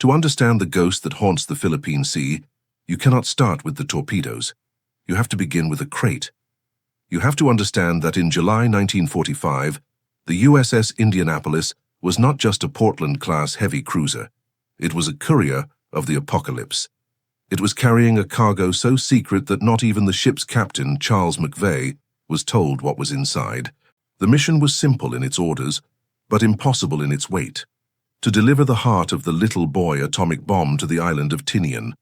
To understand the ghost that haunts the Philippine Sea, you cannot start with the torpedoes. You have to begin with a crate. You have to understand that in July 1945, the USS Indianapolis was not just a Portland-class heavy cruiser. It was a courier of the apocalypse. It was carrying a cargo so secret that not even the ship's captain, Captain McVay, was told what was inside. The mission was simple in its orders, but impossible in its weight: to deliver the heart of the little boy atomic bomb to the island of Tinian.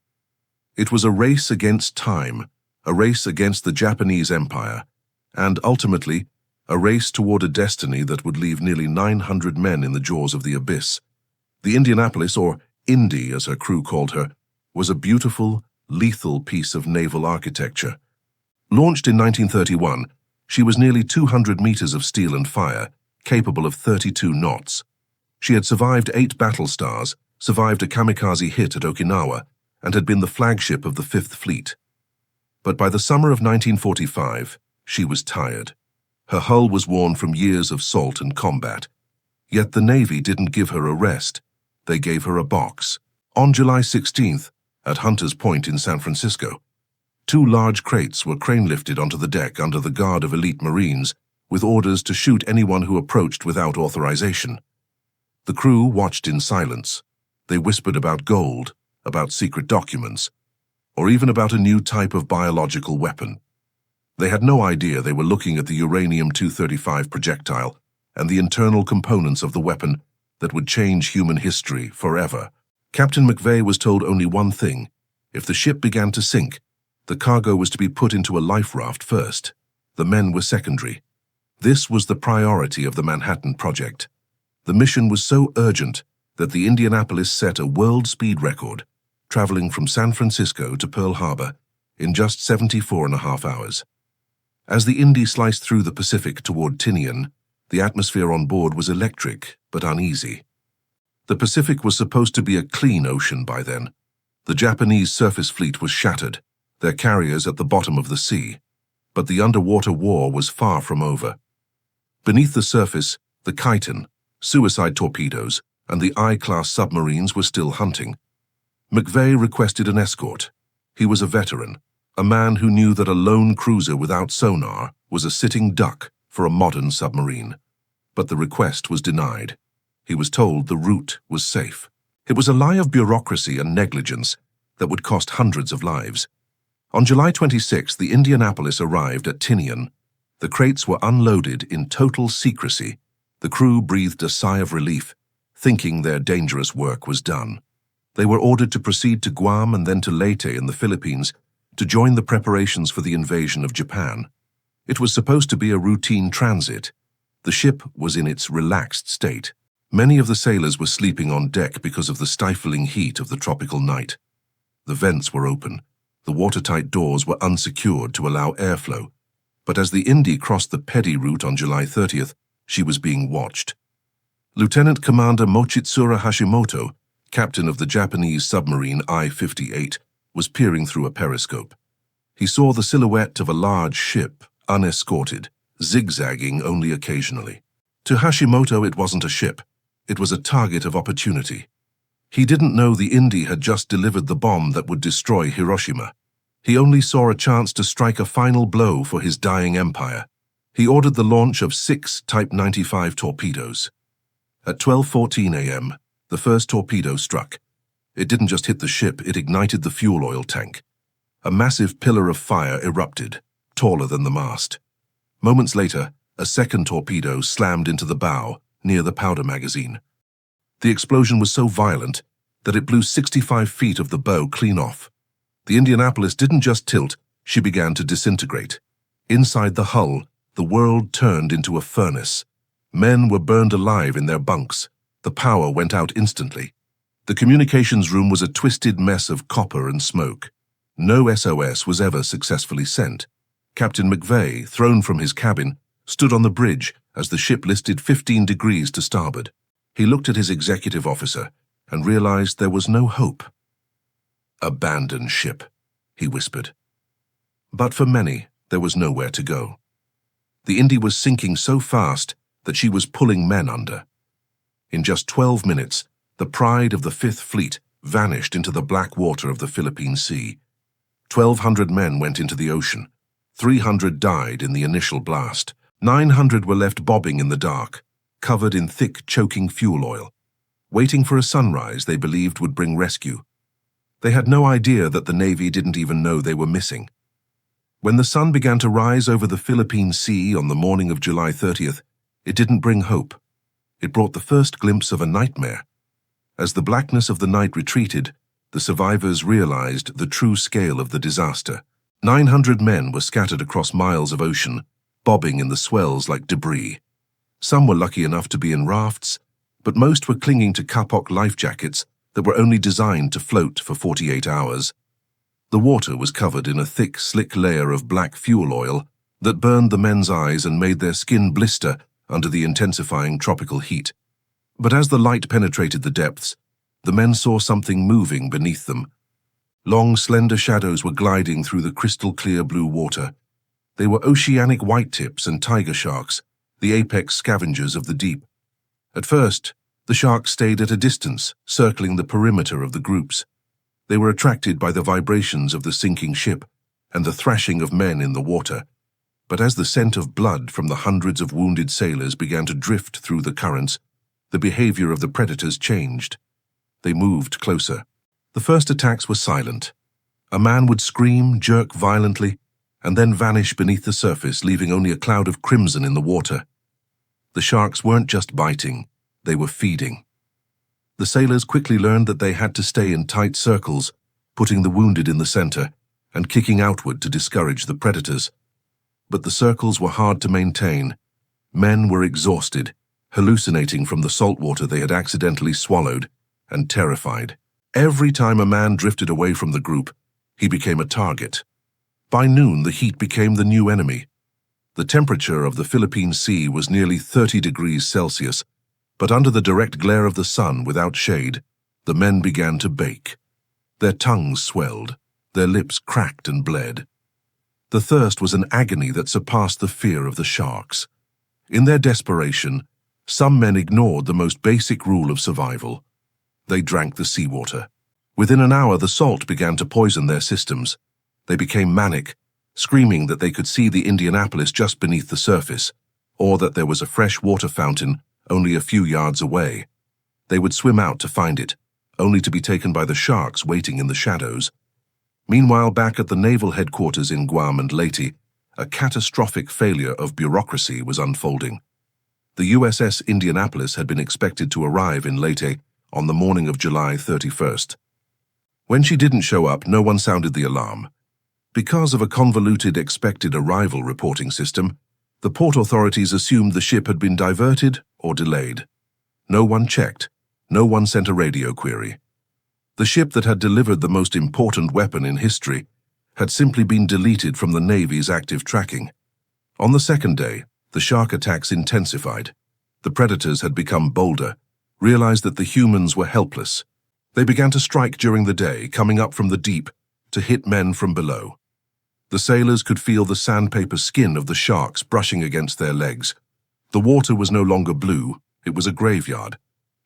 It was a race against time, a race against the Japanese Empire, and ultimately, a race toward a destiny that would leave nearly 900 men in the jaws of the abyss. The Indianapolis, or Indy as her crew called her, was a beautiful, lethal piece of naval architecture. Launched in 1931, she was nearly 200 meters of steel and fire, capable of 32 knots. She had survived 8 battle stars, survived a kamikaze hit at Okinawa, and had been the flagship of the Fifth Fleet. But by the summer of 1945, she was tired. Her hull was worn from years of salt and combat. Yet the Navy didn't give her a rest. They gave her a box. On July 16th, at Hunter's Point in San Francisco, 2 large crates were crane-lifted onto the deck under the guard of elite Marines, with orders to shoot anyone who approached without authorization. The crew watched in silence. They whispered about gold, about secret documents, or even about a new type of biological weapon. They had no idea they were looking at the uranium-235 projectile and the internal components of the weapon that would change human history forever. Captain McVay was told only one thing: if the ship began to sink, the cargo was to be put into a life raft first. The men were secondary. This was the priority of the Manhattan Project. The mission was so urgent that the Indianapolis set a world speed record, traveling from San Francisco to Pearl Harbor in just 74.5 hours. As the Indy sliced through the Pacific toward Tinian, the atmosphere on board was electric but uneasy. The Pacific was supposed to be a clean ocean by then. The Japanese surface fleet was shattered, their carriers at the bottom of the sea. But the underwater war was far from over. Beneath the surface, the Chiton, suicide torpedoes, and the I-class submarines were still hunting. McVay requested an escort. He was a veteran, a man who knew that a lone cruiser without sonar was a sitting duck for a modern submarine. But the request was denied. He was told the route was safe. It was a lie of bureaucracy and negligence that would cost hundreds of lives. On July 26, the Indianapolis arrived at Tinian. The crates were unloaded in total secrecy. The crew breathed a sigh of relief, thinking their dangerous work was done. They were ordered to proceed to Guam and then to Leyte in the Philippines to join the preparations for the invasion of Japan. It was supposed to be a routine transit. The ship was in its relaxed state. Many of the sailors were sleeping on deck because of the stifling heat of the tropical night. The vents were open. The watertight doors were unsecured to allow airflow. But as the Indy crossed the Pedi route on July 30th, she was being watched. Lieutenant Commander Mochitsura Hashimoto, captain of the Japanese submarine I-58, was peering through a periscope. He saw the silhouette of a large ship, unescorted, zigzagging only occasionally. To Hashimoto, it wasn't a ship. It was a target of opportunity. He didn't know the Indy had just delivered the bomb that would destroy Hiroshima. He only saw a chance to strike a final blow for his dying empire. He ordered the launch of 6 Type 95 torpedoes. At 12:14 a.m., the first torpedo struck. It didn't just hit the ship, it ignited the fuel oil tank. A massive pillar of fire erupted, taller than the mast. Moments later, a second torpedo slammed into the bow, near the powder magazine. The explosion was so violent that it blew 65 feet of the bow clean off. The Indianapolis didn't just tilt, she began to disintegrate. Inside the hull, the world turned into a furnace. Men were burned alive in their bunks. The power went out instantly. The communications room was a twisted mess of copper and smoke. No SOS was ever successfully sent. Captain McVay, thrown from his cabin, stood on the bridge as the ship listed 15 degrees to starboard. He looked at his executive officer and realized there was no hope. "Abandon ship," he whispered. But for many, there was nowhere to go. The Indy was sinking so fast that she was pulling men under. In just 12 minutes, The pride of the Fifth Fleet vanished into the black water of the Philippine Sea. 1,200 men went into the ocean. 300 died in the initial blast. 900 were left bobbing in the dark, covered in thick, choking fuel oil, waiting for a sunrise they believed would bring rescue. They had no idea that the Navy didn't even know they were missing. When the sun began to rise over the Philippine Sea on the morning of July 30th, it didn't bring hope. It brought the first glimpse of a nightmare. As the blackness of the night retreated, the survivors realized the true scale of the disaster. 900 men were scattered across miles of ocean, bobbing in the swells like debris. Some were lucky enough to be in rafts, but most were clinging to kapok life jackets that were only designed to float for 48 hours. The water was covered in a thick, slick layer of black fuel oil that burned the men's eyes and made their skin blister under the intensifying tropical heat. But as the light penetrated the depths, the men saw something moving beneath them. Long, slender shadows were gliding through the crystal-clear blue water. They were oceanic whitetips and tiger sharks, the apex scavengers of the deep. At first, the sharks stayed at a distance, circling the perimeter of the groups. They were attracted by the vibrations of the sinking ship and the thrashing of men in the water. But as the scent of blood from the hundreds of wounded sailors began to drift through the currents, the behavior of the predators changed. They moved closer. The first attacks were silent. A man would scream, jerk violently, and then vanish beneath the surface, leaving only a cloud of crimson in the water. The sharks weren't just biting, they were feeding. The sailors quickly learned that they had to stay in tight circles, putting the wounded in the center and kicking outward to discourage the predators. But the circles were hard to maintain. Men were exhausted, hallucinating from the salt water they had accidentally swallowed, and terrified. Every time a man drifted away from the group, he became a target. By noon, the heat became the new enemy. The temperature of the Philippine Sea was nearly 30 degrees Celsius, but under the direct glare of the sun without shade, the men began to bake. Their tongues swelled, their lips cracked and bled. The thirst was an agony that surpassed the fear of the sharks. In their desperation, some men ignored the most basic rule of survival. They drank the seawater. Within an hour, the salt began to poison their systems. They became manic, screaming that they could see the Indianapolis just beneath the surface, or that there was a fresh water fountain only a few yards away. They would swim out to find it, only to be taken by the sharks waiting in the shadows. Meanwhile, back at the naval headquarters in Guam and Leyte, a catastrophic failure of bureaucracy was unfolding. The USS Indianapolis had been expected to arrive in Leyte on the morning of July 31st. When she didn't show up, no one sounded the alarm. Because of a convoluted expected arrival reporting system, the port authorities assumed the ship had been diverted or delayed. No one checked. No one sent a radio query. The ship that had delivered the most important weapon in history had simply been deleted from the Navy's active tracking. On the second day, the shark attacks intensified. The predators had become bolder, realized that the humans were helpless. They began to strike during the day, coming up from the deep to hit men from below. The sailors could feel the sandpaper skin of the sharks brushing against their legs. The water was no longer blue, it was a graveyard.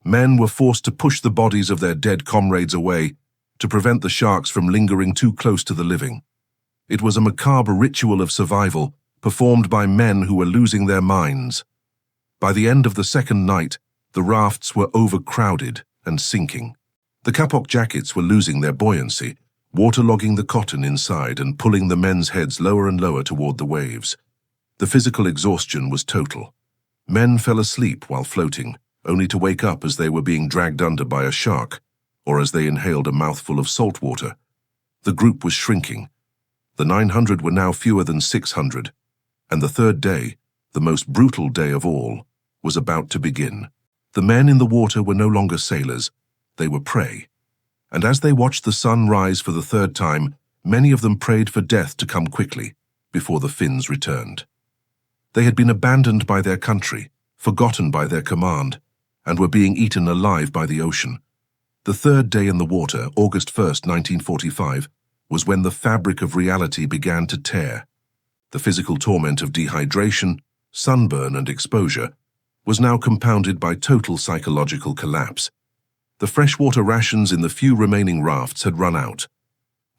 Men were forced to push the bodies of their dead comrades away to prevent the sharks from lingering too close to the living. It was a macabre ritual of survival performed by men who were losing their minds. By the end of the second night, the rafts were overcrowded and sinking. The kapok jackets were losing their buoyancy, waterlogging the cotton inside and pulling the men's heads lower and lower toward the waves. The physical exhaustion was total. Men fell asleep while floating, only to wake up as they were being dragged under by a shark, or as they inhaled a mouthful of salt water. The group was shrinking. The 900 were now fewer than 600, and the third day, the most brutal day of all, was about to begin. The men in the water were no longer sailors, they were prey. And as they watched the sun rise for the third time, many of them prayed for death to come quickly, before the Finns returned. They had been abandoned by their country, forgotten by their command, and were being eaten alive by the ocean. The third day in the water, August 1st, 1945, was when the fabric of reality began to tear. The physical torment of dehydration, sunburn, and exposure was now compounded by total psychological collapse. The freshwater rations in the few remaining rafts had run out.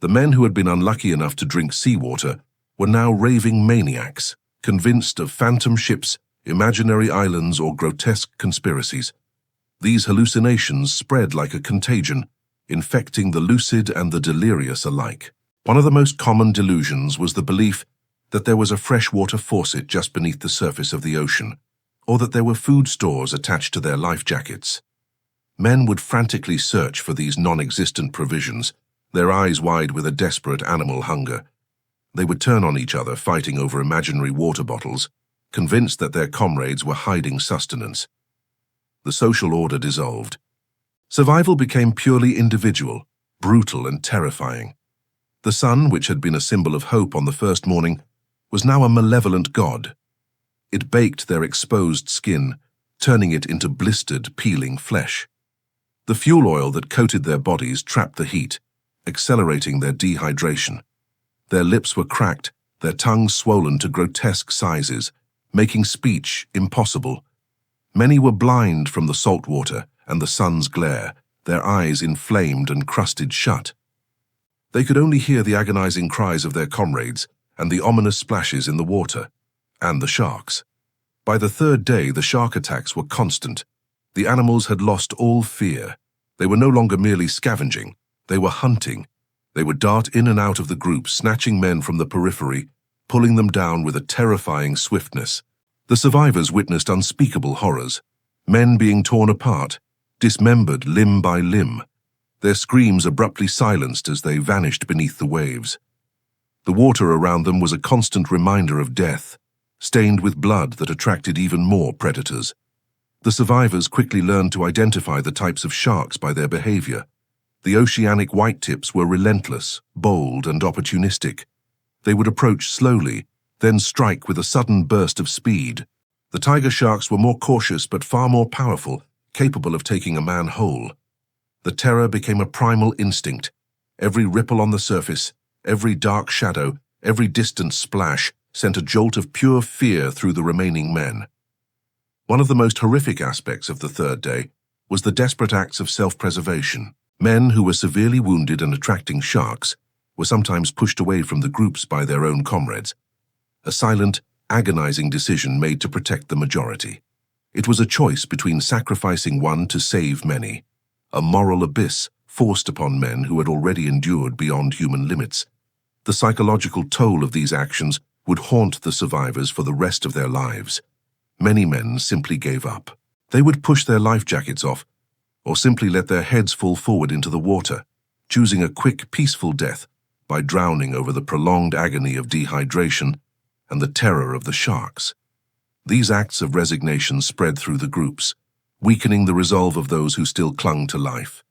The men who had been unlucky enough to drink seawater were now raving maniacs, convinced of phantom ships, imaginary islands, or grotesque conspiracies. These hallucinations spread like a contagion, infecting the lucid and the delirious alike. One of the most common delusions was the belief that there was a freshwater faucet just beneath the surface of the ocean, or that there were food stores attached to their life jackets. Men would frantically search for these non-existent provisions, their eyes wide with a desperate animal hunger. They would turn on each other, fighting over imaginary water bottles, convinced that their comrades were hiding sustenance. The social order dissolved. Survival became purely individual, brutal and terrifying. The sun, which had been a symbol of hope on the first morning, was now a malevolent god. It baked their exposed skin, turning it into blistered, peeling flesh. The fuel oil that coated their bodies trapped the heat, accelerating their dehydration. Their lips were cracked, their tongues swollen to grotesque sizes, making speech impossible. Many were blind from the salt water and the sun's glare, their eyes inflamed and crusted shut. They could only hear the agonizing cries of their comrades and the ominous splashes in the water, and the sharks. By the third day, the shark attacks were constant. The animals had lost all fear. They were no longer merely scavenging, they were hunting. They would dart in and out of the group, snatching men from the periphery, pulling them down with a terrifying swiftness. The survivors witnessed unspeakable horrors, men being torn apart, dismembered limb by limb, their screams abruptly silenced as they vanished beneath the waves. The water around them was a constant reminder of death, stained with blood that attracted even more predators. The survivors quickly learned to identify the types of sharks by their behavior. The oceanic whitetips were relentless, bold, and opportunistic. They would approach slowly, then strike with a sudden burst of speed. The tiger sharks were more cautious but far more powerful, capable of taking a man whole. The terror became a primal instinct. Every ripple on the surface, every dark shadow, every distant splash sent a jolt of pure fear through the remaining men. One of the most horrific aspects of the third day was the desperate acts of self-preservation. Men who were severely wounded and attracting sharks were sometimes pushed away from the groups by their own comrades. A silent, agonizing decision made to protect the majority. It was a choice between sacrificing one to save many, a moral abyss forced upon men who had already endured beyond human limits. The psychological toll of these actions would haunt the survivors for the rest of their lives. Many men simply gave up. They would push their life jackets off, or simply let their heads fall forward into the water, choosing a quick, peaceful death by drowning over the prolonged agony of dehydration and the terror of the sharks. These acts of resignation spread through the groups, weakening the resolve of those who still clung to life.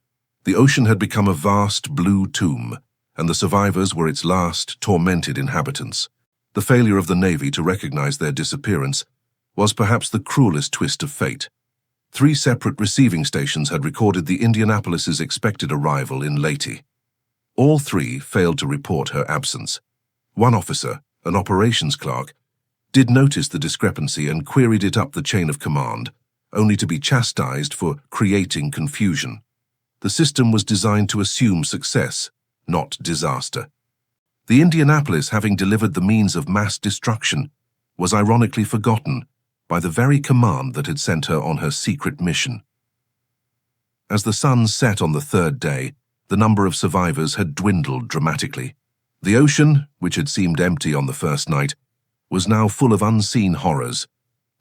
The ocean had become a vast blue tomb, and the survivors were its last, tormented inhabitants. The failure of the Navy to recognize their disappearance was perhaps the cruelest twist of fate. 3 separate receiving stations had recorded the Indianapolis's expected arrival in Leyte. All 3 failed to report her absence. One officer, an operations clerk, did notice the discrepancy and queried it up the chain of command, only to be chastised for creating confusion. The system was designed to assume success, not disaster. The Indianapolis, having delivered the means of mass destruction, was ironically forgotten by the very command that had sent her on her secret mission. As the sun set on the third day, the number of survivors had dwindled dramatically. The ocean, which had seemed empty on the first night, was now full of unseen horrors.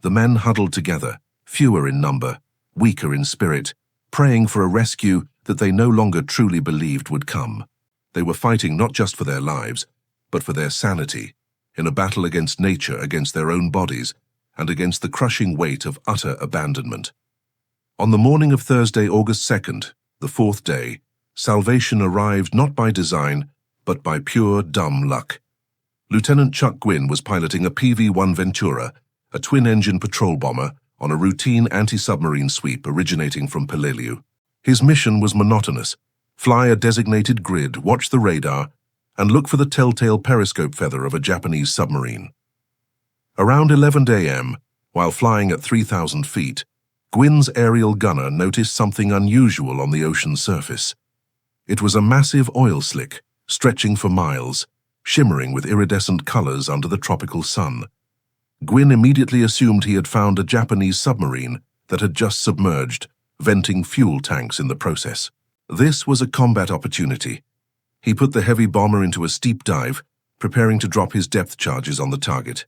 The men huddled together, fewer in number, weaker in spirit, praying for a rescue that they no longer truly believed would come. They were fighting not just for their lives, but for their sanity, in a battle against nature, against their own bodies, and against the crushing weight of utter abandonment. On the morning of Thursday, August 2nd, the 4th day, salvation arrived not by design, but by pure dumb luck. Lieutenant Chuck Gwynn was piloting a PV-1 Ventura, a twin-engine patrol bomber, on a routine anti-submarine sweep originating from Peleliu. His mission was monotonous: fly a designated grid, watch the radar, and look for the telltale periscope feather of a Japanese submarine. Around 11 a.m., while flying at 3,000 feet, Gwyn's aerial gunner noticed something unusual on the ocean's surface. It was a massive oil slick, stretching for miles, shimmering with iridescent colors under the tropical sun. Gwyn immediately assumed he had found a Japanese submarine that had just submerged, venting fuel tanks in the process. This was a combat opportunity. He put the heavy bomber into a steep dive, preparing to drop his depth charges on the target.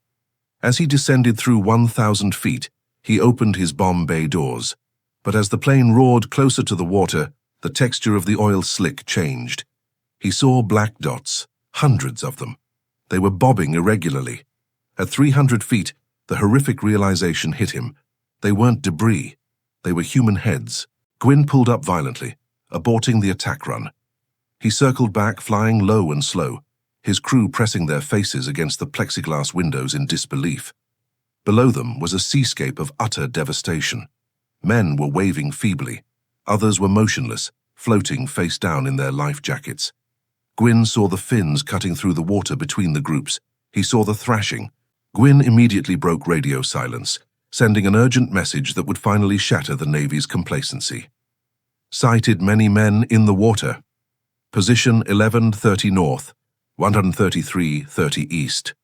As he descended through 1,000 feet, he opened his bomb bay doors. But as the plane roared closer to the water, the texture of the oil slick changed. He saw black dots, hundreds of them. They were bobbing irregularly. At 300 feet, the horrific realization hit him. They weren't debris. They were human heads. Gwyn pulled up violently, aborting the attack run. He circled back, flying low and slow, his crew pressing their faces against the plexiglass windows in disbelief. Below them was a seascape of utter devastation. Men were waving feebly. Others were motionless, floating face down in their life jackets. Gwyn saw the fins cutting through the water between the groups. He saw the thrashing. Gwyn immediately broke radio silence, sending an urgent message that would finally shatter the Navy's complacency. Sighted many men in the water. Position 1130 north, 133.30 east.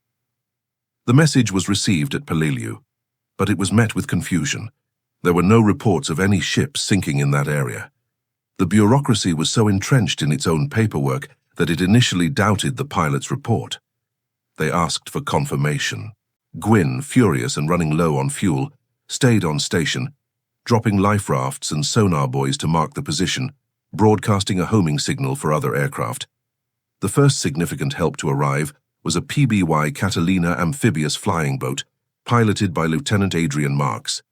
The message was received at Peleliu, but it was met with confusion. There were no reports of any ships sinking in that area. The bureaucracy was so entrenched in its own paperwork that it initially doubted the pilot's report. They asked for confirmation. Gwyn, furious and running low on fuel, stayed on station, dropping life rafts and sonar buoys to mark the position, broadcasting a homing signal for other aircraft. The first significant help to arrive was a PBY Catalina amphibious flying boat, piloted by Lieutenant Adrian Marks.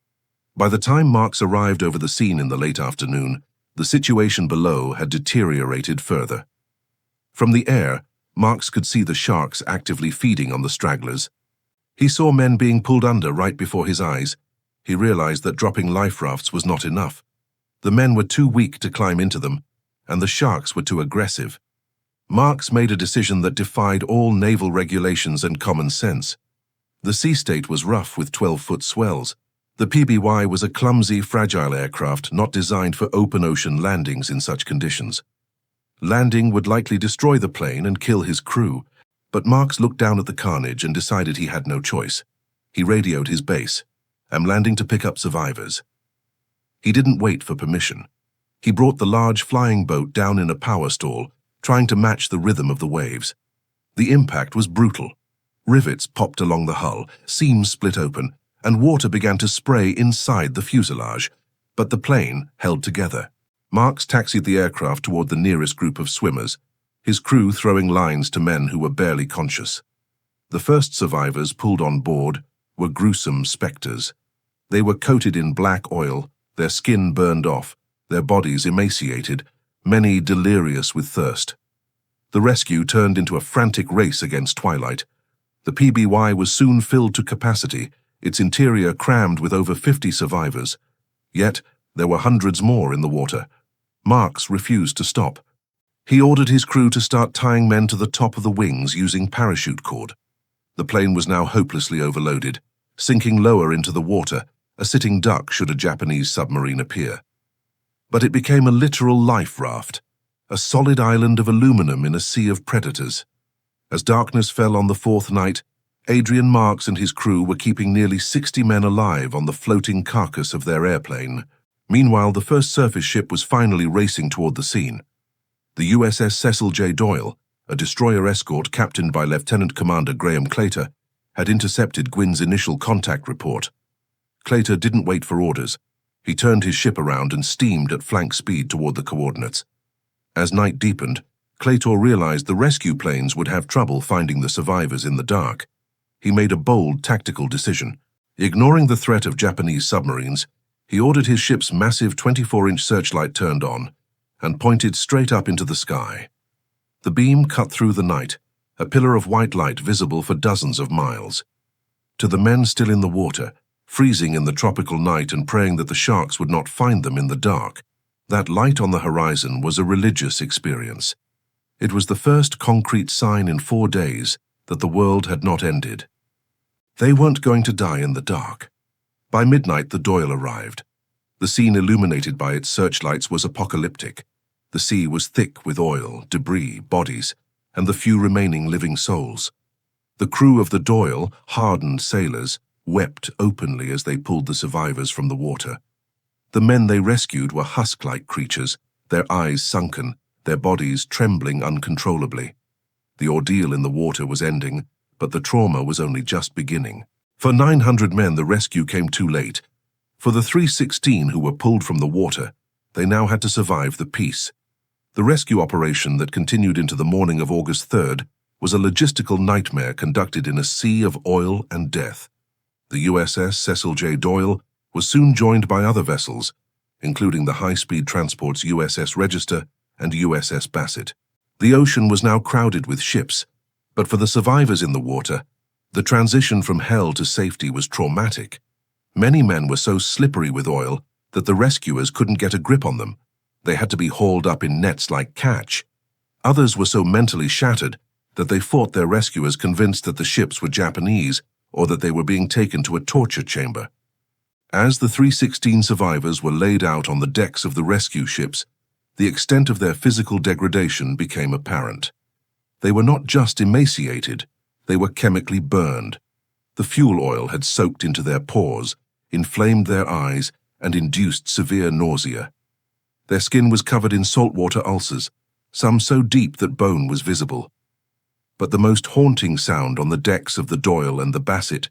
By the time Marks arrived over the scene in the late afternoon, the situation below had deteriorated further. From the air, Marks could see the sharks actively feeding on the stragglers. He saw men being pulled under right before his eyes. He realized that dropping life rafts was not enough. The men were too weak to climb into them, and the sharks were too aggressive. Marks made a decision that defied all naval regulations and common sense. The sea state was rough with 12-foot swells. The PBY was a clumsy, fragile aircraft not designed for open ocean landings in such conditions. Landing would likely destroy the plane and kill his crew, but Marks looked down at the carnage and decided he had no choice. He radioed his base. "I'm landing to pick up survivors." He didn't wait for permission. He brought the large flying boat down in a power stall, trying to match the rhythm of the waves. The impact was brutal. Rivets popped along the hull, seams split open, and water began to spray inside the fuselage, but the plane held together. Marks taxied the aircraft toward the nearest group of swimmers, his crew throwing lines to men who were barely conscious. The first survivors pulled on board were gruesome specters. They were coated in black oil, their skin burned off, their bodies emaciated, many delirious with thirst. The rescue turned into a frantic race against twilight. The PBY was soon filled to capacity, its interior crammed with over 50 survivors. Yet, there were hundreds more in the water. Marks refused to stop. He ordered his crew to start tying men to the top of the wings using parachute cord. The plane was now hopelessly overloaded, sinking lower into the water, a sitting duck should a Japanese submarine appear. But it became a literal life raft, a solid island of aluminum in a sea of predators. As darkness fell on the fourth night, Adrian Marks and his crew were keeping nearly 60 men alive on the floating carcass of their airplane. Meanwhile, the first surface ship was finally racing toward the scene. The USS Cecil J. Doyle, a destroyer escort captained by Lieutenant Commander Graham Claytor, had intercepted Gwyn's initial contact report. Claytor didn't wait for orders. He turned his ship around and steamed at flank speed toward the coordinates. As night deepened, Claytor realized the rescue planes would have trouble finding the survivors in the dark. He made a bold tactical decision. Ignoring the threat of Japanese submarines, he ordered his ship's massive 24-inch searchlight turned on and pointed straight up into the sky. The beam cut through the night, a pillar of white light visible for dozens of miles. To the men still in the water, freezing in the tropical night and praying that the sharks would not find them in the dark, that light on the horizon was a religious experience. It was the first concrete sign in 4 days that the world had not ended. They weren't going to die in the dark. By midnight, the Doyle arrived. The scene illuminated by its searchlights was apocalyptic. The sea was thick with oil, debris, bodies, and the few remaining living souls. The crew of the Doyle, hardened sailors, wept openly as they pulled the survivors from the water. The men they rescued were husk-like creatures, their eyes sunken, their bodies trembling uncontrollably. The ordeal in the water was ending, but the trauma was only just beginning. For 900 men, the rescue came too late. For the 316 who were pulled from the water, they now had to survive the peace. The rescue operation that continued into the morning of August 3rd was a logistical nightmare conducted in a sea of oil and death. The USS Cecil J. Doyle was soon joined by other vessels, including the high-speed transports USS Register and USS Bassett. The ocean was now crowded with ships, but for the survivors in the water, the transition from hell to safety was traumatic. Many men were so slippery with oil that the rescuers couldn't get a grip on them. They had to be hauled up in nets like catch. Others were so mentally shattered that they fought their rescuers, convinced that the ships were Japanese or that they were being taken to a torture chamber. As the 316 survivors were laid out on the decks of the rescue ships, the extent of their physical degradation became apparent. They were not just emaciated, they were chemically burned. The fuel oil had soaked into their pores, inflamed their eyes, and induced severe nausea. Their skin was covered in saltwater ulcers, some so deep that bone was visible. But the most haunting sound on the decks of the Doyle and the Bassett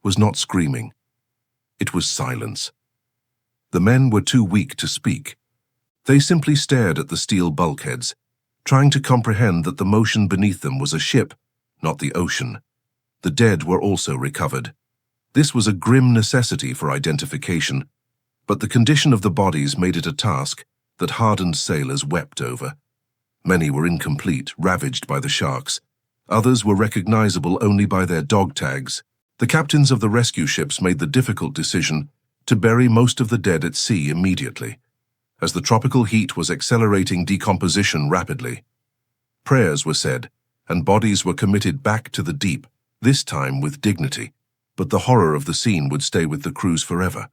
was not screaming. It was silence. The men were too weak to speak. They simply stared at the steel bulkheads, trying to comprehend that the motion beneath them was a ship, not the ocean. The dead were also recovered. This was a grim necessity for identification, but the condition of the bodies made it a task that hardened sailors wept over. Many were incomplete, ravaged by the sharks. Others were recognizable only by their dog tags. The captains of the rescue ships made the difficult decision to bury most of the dead at sea immediately, as the tropical heat was accelerating decomposition rapidly. Prayers were said, and bodies were committed back to the deep, this time with dignity, but the horror of the scene would stay with the crews forever.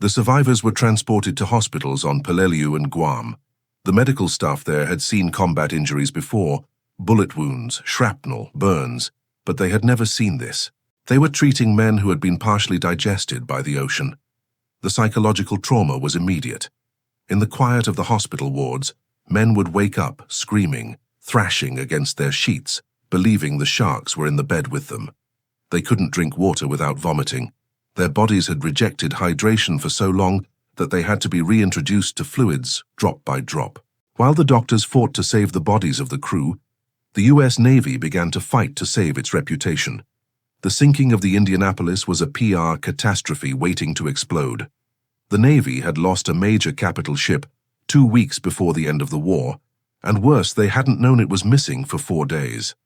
The survivors were transported to hospitals on Peleliu and Guam. The medical staff there had seen combat injuries before, bullet wounds, shrapnel, burns, but they had never seen this. They were treating men who had been partially digested by the ocean. The psychological trauma was immediate. In the quiet of the hospital wards, men would wake up, screaming, thrashing against their sheets, believing the sharks were in the bed with them. They couldn't drink water without vomiting. Their bodies had rejected hydration for so long that they had to be reintroduced to fluids, drop by drop. While the doctors fought to save the bodies of the crew, the US Navy began to fight to save its reputation. The sinking of the Indianapolis was a PR catastrophe waiting to explode. The Navy had lost a major capital ship 2 weeks before the end of the war, and worse, they hadn't known it was missing for 4 days.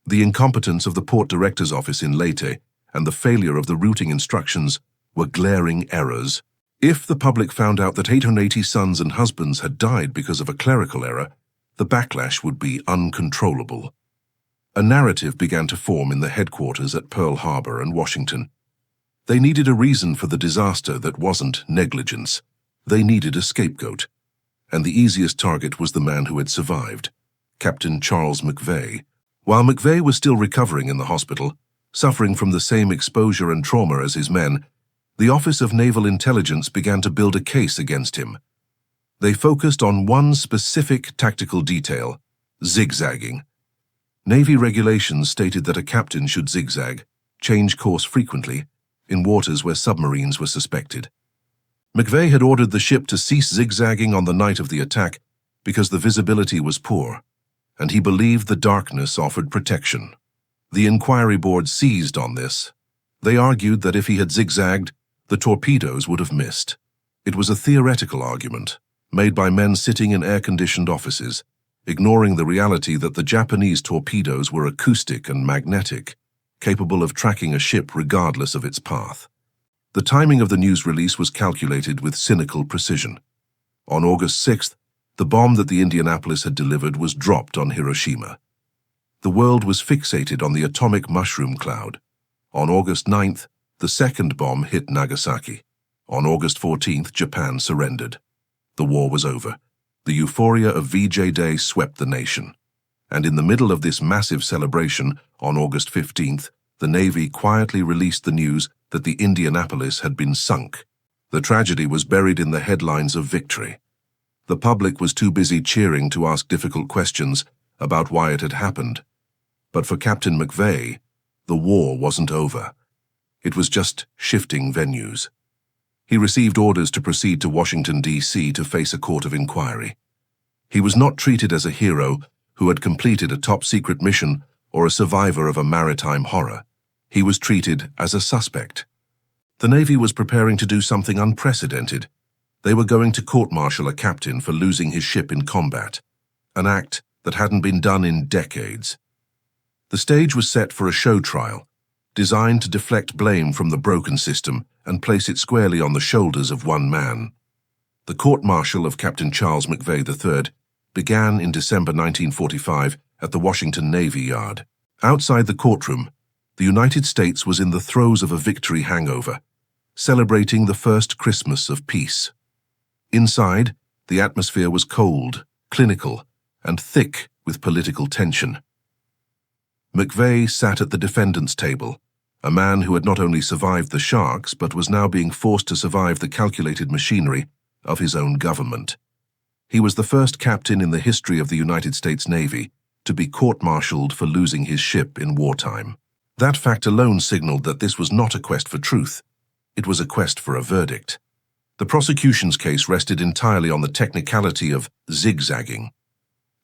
The incompetence of the port director's office in Leyte and the failure of the routing instructions were glaring errors. If the public found out that 880 sons and husbands had died because of a clerical error, the backlash would be uncontrollable. A narrative began to form in the headquarters at Pearl Harbor and Washington. They needed a reason for the disaster that wasn't negligence. They needed a scapegoat. And the easiest target was the man who had survived, Captain Charles McVay. While McVay was still recovering in the hospital, suffering from the same exposure and trauma as his men, the Office of Naval Intelligence began to build a case against him. They focused on one specific tactical detail: zigzagging. Navy regulations stated that a captain should zigzag, change course frequently, in waters where submarines were suspected. McVay had ordered the ship to cease zigzagging on the night of the attack because the visibility was poor, and he believed the darkness offered protection. The inquiry board seized on this. They argued that if he had zigzagged, the torpedoes would have missed. It was a theoretical argument, made by men sitting in air-conditioned offices, ignoring the reality that the Japanese torpedoes were acoustic and magnetic, capable of tracking a ship regardless of its path. The timing of the news release was calculated with cynical precision. On August 6th, the bomb that the Indianapolis had delivered was dropped on Hiroshima. The world was fixated on the atomic mushroom cloud. On August 9th, the second bomb hit Nagasaki. On August 14th, Japan surrendered. The war was over. The euphoria of VJ Day swept the nation. And in the middle of this massive celebration, on August 15th, the Navy quietly released the news that the Indianapolis had been sunk. The tragedy was buried in the headlines of victory. The public was too busy cheering to ask difficult questions about why it had happened. But for Captain McVay, the war wasn't over. It was just shifting venues. He received orders to proceed to Washington, D.C. to face a court of inquiry. He was not treated as a hero who had completed a top-secret mission or a survivor of a maritime horror. He was treated as a suspect. The Navy was preparing to do something unprecedented. They were going to court-martial a captain for losing his ship in combat, an act that hadn't been done in decades. The stage was set for a show trial, designed to deflect blame from the broken system and place it squarely on the shoulders of one man. The court-martial of Captain Charles McVay III began in December 1945 at the Washington Navy Yard. Outside the courtroom, the United States was in the throes of a victory hangover, celebrating the first Christmas of peace. Inside, the atmosphere was cold, clinical, and thick with political tension. McVay sat at the defendant's table, a man who had not only survived the sharks but was now being forced to survive the calculated machinery of his own government. He was the first captain in the history of the United States Navy to be court-martialed for losing his ship in wartime. That fact alone signaled that this was not a quest for truth. It was a quest for a verdict. The prosecution's case rested entirely on the technicality of zigzagging.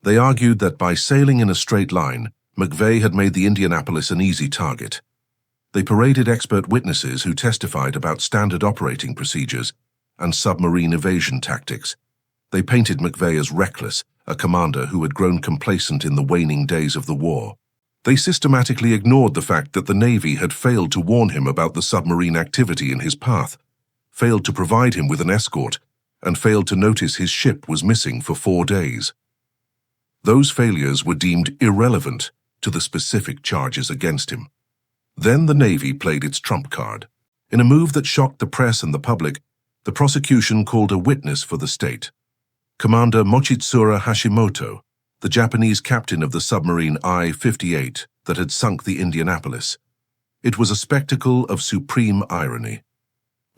They argued that by sailing in a straight line, McVay had made the Indianapolis an easy target. They paraded expert witnesses who testified about standard operating procedures and submarine evasion tactics. They painted McVay as reckless, a commander who had grown complacent in the waning days of the war. They systematically ignored the fact that the Navy had failed to warn him about the submarine activity in his path, failed to provide him with an escort, and failed to notice his ship was missing for 4 days. Those failures were deemed irrelevant to the specific charges against him. Then the Navy played its trump card. In a move that shocked the press and the public, the prosecution called a witness for the state. Commander Mochitsura Hashimoto, the Japanese captain of the submarine I-58 that had sunk the Indianapolis. It was a spectacle of supreme irony.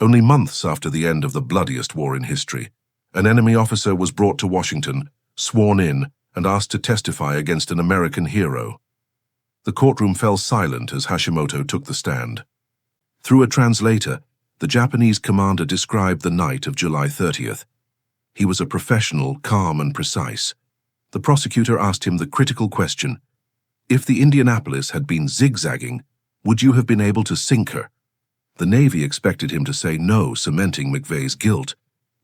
Only months after the end of the bloodiest war in history, an enemy officer was brought to Washington, sworn in, and asked to testify against an American hero. The courtroom fell silent as Hashimoto took the stand. Through a translator, the Japanese commander described the night of July 30th. He was a professional, calm and precise. The prosecutor asked him the critical question, if the Indianapolis had been zigzagging, would you have been able to sink her? The Navy expected him to say no, cementing McVay's guilt,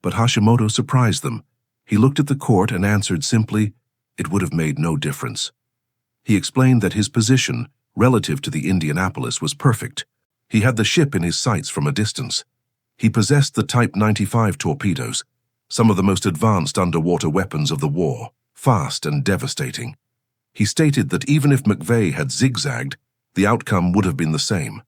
but Hashimoto surprised them. He looked at the court and answered simply, it would have made no difference. He explained that his position, relative to the Indianapolis, was perfect. He had the ship in his sights from a distance. He possessed the Type 95 torpedoes, some of the most advanced underwater weapons of the war, fast and devastating. He stated that even if McVay had zigzagged, the outcome would have been the same.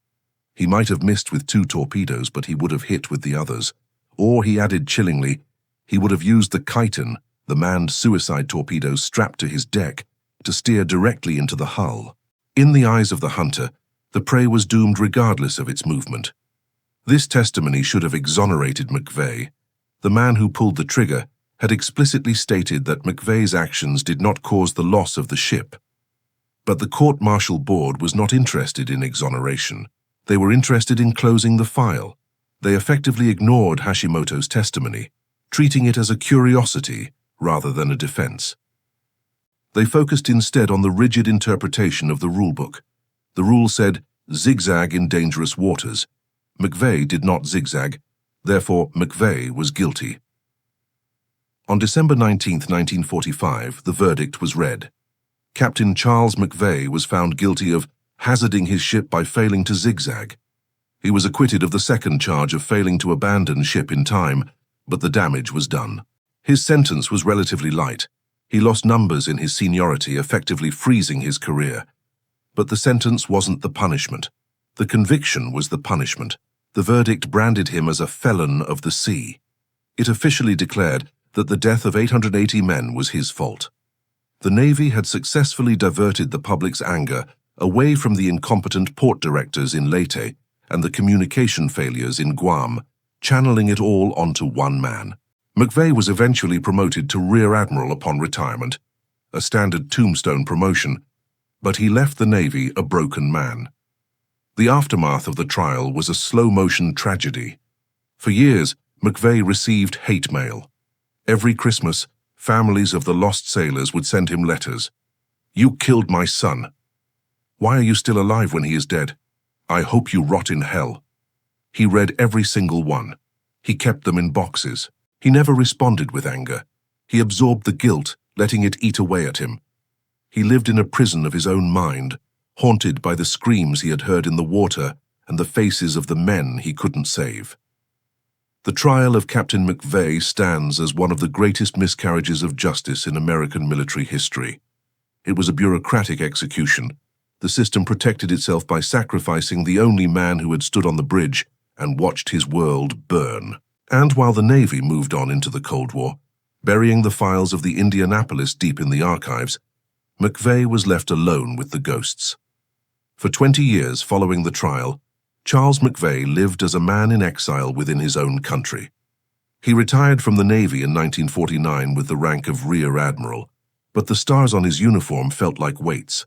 He might have missed with 2 torpedoes, but he would have hit with the others. Or, he added chillingly, he would have used the chiton, the manned suicide torpedoes strapped to his deck, to steer directly into the hull. In the eyes of the hunter, the prey was doomed regardless of its movement. This testimony should have exonerated McVay. The man who pulled the trigger had explicitly stated that McVay's actions did not cause the loss of the ship. But the court-martial board was not interested in exoneration. They were interested in closing the file. They effectively ignored Hashimoto's testimony, treating it as a curiosity rather than a defense. They focused instead on the rigid interpretation of the rulebook. The rule said, zigzag in dangerous waters. McVay did not zigzag, therefore McVay was guilty. On December 19, 1945, the verdict was read. Captain Charles McVay was found guilty of hazarding his ship by failing to zigzag. He was acquitted of the second charge of failing to abandon ship in time, but the damage was done. His sentence was relatively light. He lost numbers in his seniority, effectively freezing his career. But the sentence wasn't the punishment. The conviction was the punishment. The verdict branded him as a felon of the sea. It officially declared that the death of 880 men was his fault. The Navy had successfully diverted the public's anger away from the incompetent port directors in Leyte and the communication failures in Guam, channeling it all onto one man. McVay was eventually promoted to Rear Admiral upon retirement, a standard tombstone promotion, but he left the Navy a broken man. The aftermath of the trial was a slow-motion tragedy. For years, McVay received hate mail. Every Christmas, families of the lost sailors would send him letters. "You killed my son. Why are you still alive when he is dead? I hope you rot in hell." He read every single one. He kept them in boxes. He never responded with anger. He absorbed the guilt, letting it eat away at him. He lived in a prison of his own mind, haunted by the screams he had heard in the water and the faces of the men he couldn't save. The trial of Captain McVay stands as one of the greatest miscarriages of justice in American military history. It was a bureaucratic execution. The system protected itself by sacrificing the only man who had stood on the bridge and watched his world burn. And while the Navy moved on into the Cold War, burying the files of the Indianapolis deep in the archives, McVay was left alone with the ghosts. For 20 years following the trial, Charles McVay lived as a man in exile within his own country. He retired from the Navy in 1949 with the rank of Rear Admiral, but the stars on his uniform felt like weights.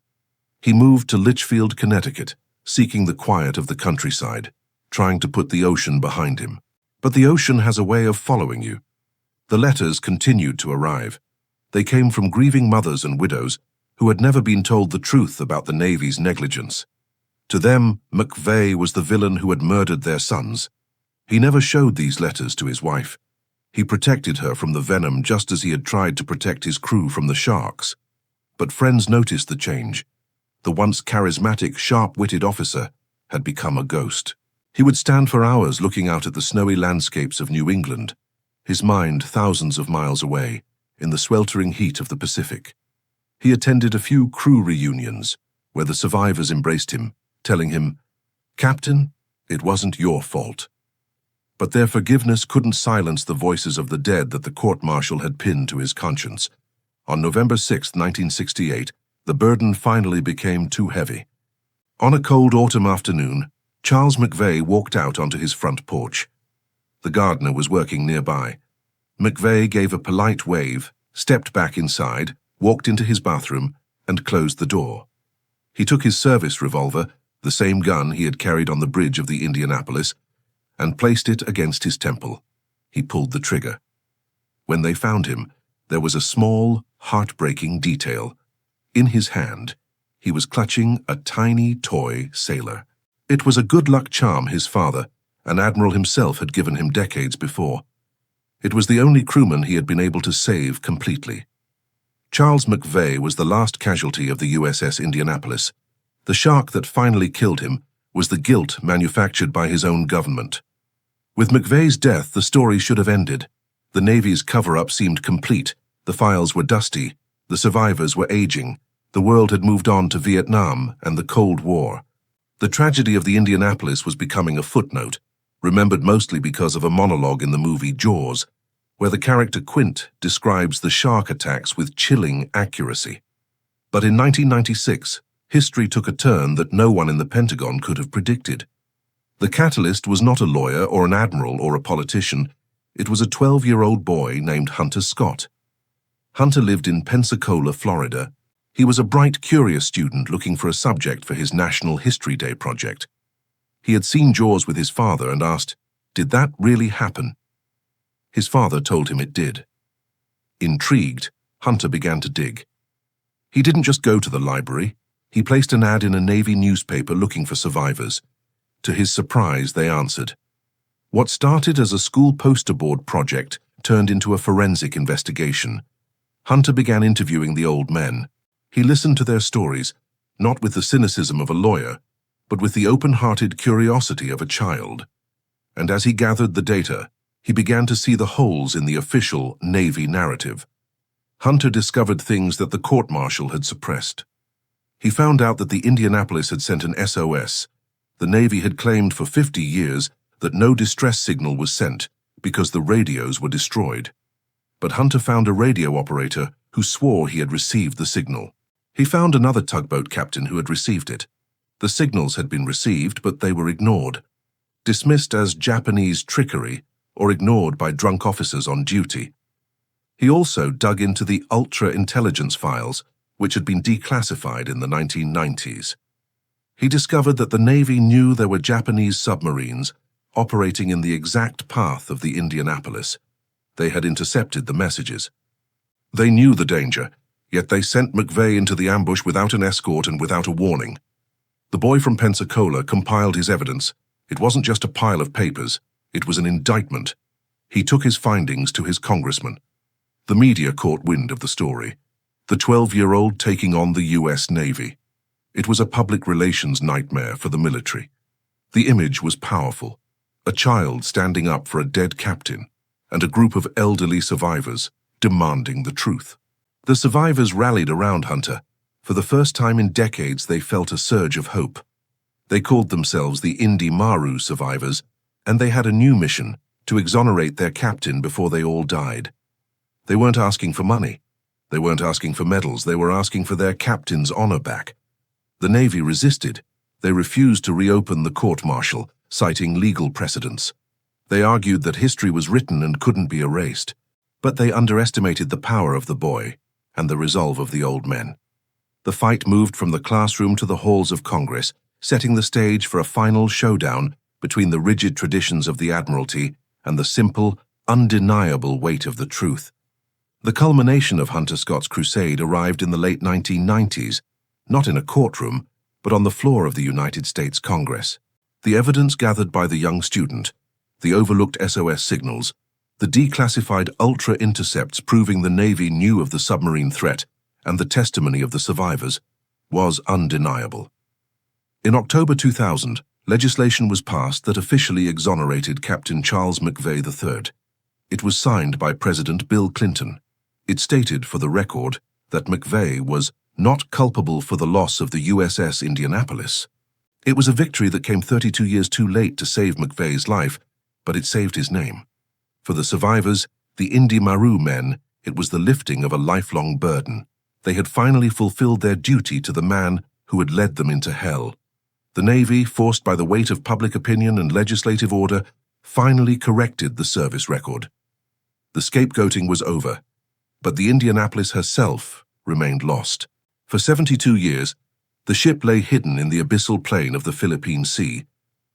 He moved to Litchfield, Connecticut, seeking the quiet of the countryside, trying to put the ocean behind him. But the ocean has a way of following you. The letters continued to arrive. They came from grieving mothers and widows who had never been told the truth about the Navy's negligence. To them, McVay was the villain who had murdered their sons. He never showed these letters to his wife. He protected her from the venom just as he had tried to protect his crew from the sharks. But friends noticed the change. The once charismatic, sharp-witted officer had become a ghost. He would stand for hours looking out at the snowy landscapes of New England, his mind thousands of miles away, in the sweltering heat of the Pacific. He attended a few crew reunions, where the survivors embraced him, telling him, "Captain, it wasn't your fault." But their forgiveness couldn't silence the voices of the dead that the court-martial had pinned to his conscience. On November 6, 1968, the burden finally became too heavy. On a cold autumn afternoon, Charles McVay walked out onto his front porch. The gardener was working nearby. McVay gave a polite wave, stepped back inside, walked into his bathroom, and closed the door. He took his service revolver, the same gun he had carried on the bridge of the Indianapolis, and placed it against his temple. He pulled the trigger. When they found him, there was a small, heartbreaking detail. In his hand, he was clutching a tiny toy sailor. It was a good luck charm his father, an admiral himself, had given him decades before. It was the only crewman he had been able to save completely. Charles McVay was the last casualty of the USS Indianapolis. The shark that finally killed him was the guilt manufactured by his own government. With McVay's death, the story should have ended. The Navy's cover-up seemed complete. The files were dusty. The survivors were aging. The world had moved on to Vietnam and the Cold War. The tragedy of the Indianapolis was becoming a footnote, remembered mostly because of a monologue in the movie Jaws, where the character Quint describes the shark attacks with chilling accuracy. But in 1996, history took a turn that no one in the Pentagon could have predicted. The catalyst was not a lawyer or an admiral or a politician. It was a 12-year-old boy named Hunter Scott. Hunter lived in Pensacola, Florida. He was a bright, curious student looking for a subject for his National History Day project. He had seen Jaws with his father and asked, "Did that really happen?" His father told him it did. Intrigued, Hunter began to dig. He didn't just go to the library. He placed an ad in a Navy newspaper looking for survivors. To his surprise, they answered. What started as a school poster board project turned into a forensic investigation. Hunter began interviewing the old men. He listened to their stories, not with the cynicism of a lawyer, but with the open-hearted curiosity of a child. And as he gathered the data, he began to see the holes in the official Navy narrative. Hunter discovered things that the court-martial had suppressed. He found out that the Indianapolis had sent an SOS. The Navy had claimed for 50 years that no distress signal was sent because the radios were destroyed. But Hunter found a radio operator who swore he had received the signal. He found another tugboat captain who had received it. The signals had been received, but they were ignored, dismissed as Japanese trickery or ignored by drunk officers on duty. He also dug into the ultra-intelligence files, which had been declassified in the 1990s. He discovered that the Navy knew there were Japanese submarines operating in the exact path of the Indianapolis. They had intercepted the messages. They knew the danger, yet they sent McVay into the ambush without an escort and without a warning. The boy from Pensacola compiled his evidence. It wasn't just a pile of papers, it was an indictment. He took his findings to his congressman. The media caught wind of the story. The 12-year-old taking on the US Navy. It was a public relations nightmare for the military. The image was powerful. A child standing up for a dead captain, and a group of elderly survivors demanding the truth. The survivors rallied around Hunter. For the first time in decades, they felt a surge of hope. They called themselves the Indy survivors, and they had a new mission: to exonerate their captain before they all died. They weren't asking for money. They weren't asking for medals. They were asking for their captain's honor back. The Navy resisted. They refused to reopen the court-martial, citing legal precedents. They argued that history was written and couldn't be erased. But they underestimated the power of the boy and the resolve of the old men. The fight moved from the classroom to the halls of Congress, setting the stage for a final showdown between the rigid traditions of the Admiralty and the simple, undeniable weight of the truth. The culmination of Hunter Scott's crusade arrived in the late 1990s, not in a courtroom, but on the floor of the United States Congress. The evidence gathered by the young student, the overlooked SOS signals, the declassified ultra-intercepts proving the Navy knew of the submarine threat, and the testimony of the survivors, was undeniable. In October 2000, legislation was passed that officially exonerated Captain Charles McVay III. It was signed by President Bill Clinton. It stated for the record that McVay was not culpable for the loss of the USS Indianapolis. It was a victory that came 32 years too late to save McVay's life, but it saved his name. For the survivors, the Indy men, it was the lifting of a lifelong burden. They had finally fulfilled their duty to the man who had led them into hell. The Navy, forced by the weight of public opinion and legislative order, finally corrected the service record. The scapegoating was over, but the Indianapolis herself remained lost. For 72 years, the ship lay hidden in the abyssal plain of the Philippine Sea,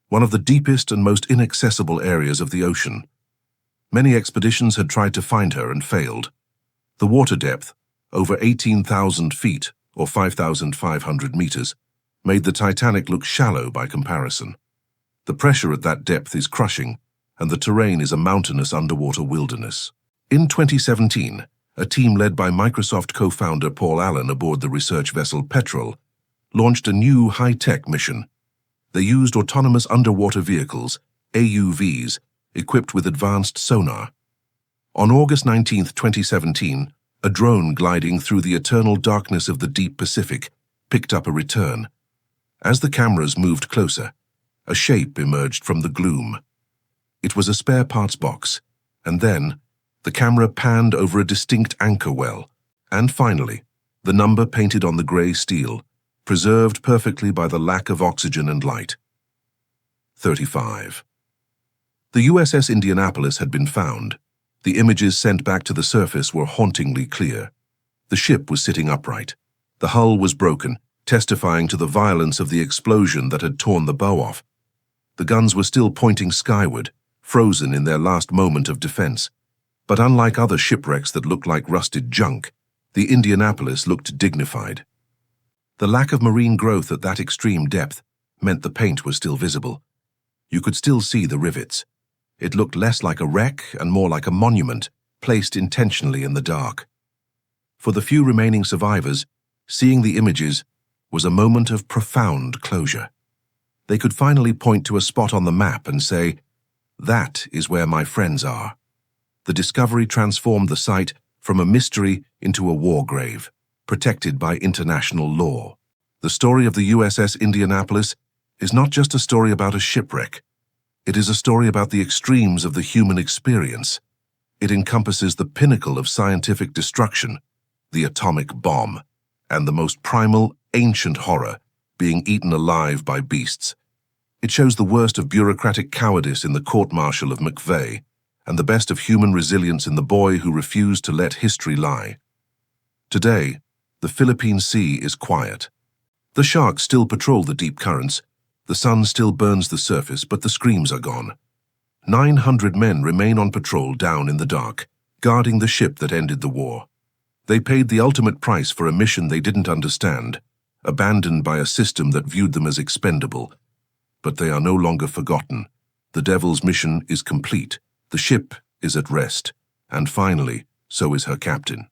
one of the deepest and most inaccessible areas of the ocean. Many expeditions had tried to find her and failed. The water depth, over 18,000 feet or 5,500 meters, made the Titanic look shallow by comparison. The pressure at that depth is crushing, and the terrain is a mountainous underwater wilderness. In 2017, a team led by Microsoft co-founder Paul Allen aboard the research vessel Petrel launched a new high-tech mission. They used autonomous underwater vehicles, AUVs, equipped with advanced sonar. On August 19, 2017, a drone gliding through the eternal darkness of the deep Pacific picked up a return. As the cameras moved closer, a shape emerged from the gloom. It was a spare parts box, and then the camera panned over a distinct anchor well, and finally, the number painted on the gray steel, preserved perfectly by the lack of oxygen and light. 35. The USS Indianapolis had been found. The images sent back to the surface were hauntingly clear. The ship was sitting upright. The hull was broken, testifying to the violence of the explosion that had torn the bow off. The guns were still pointing skyward, frozen in their last moment of defense. But unlike other shipwrecks that looked like rusted junk, the Indianapolis looked dignified. The lack of marine growth at that extreme depth meant the paint was still visible. You could still see the rivets. It looked less like a wreck and more like a monument, placed intentionally in the dark. For the few remaining survivors, seeing the images was a moment of profound closure. They could finally point to a spot on the map and say, "That is where my friends are." The discovery transformed the site from a mystery into a war grave, protected by international law. The story of the USS Indianapolis is not just a story about a shipwreck. It is a story about the extremes of the human experience. It encompasses the pinnacle of scientific destruction, the atomic bomb, and the most primal, ancient horror, being eaten alive by beasts. It shows the worst of bureaucratic cowardice in the court-martial of McVay, and the best of human resilience in the boy who refused to let history lie. Today, the Philippine Sea is quiet. The sharks still patrol the deep currents, the sun still burns the surface, but the screams are gone. 900 men remain on patrol down in the dark, guarding the ship that ended the war. They paid the ultimate price for a mission they didn't understand, abandoned by a system that viewed them as expendable. But they are no longer forgotten. The Devil's mission is complete, the ship is at rest, and finally, so is her captain.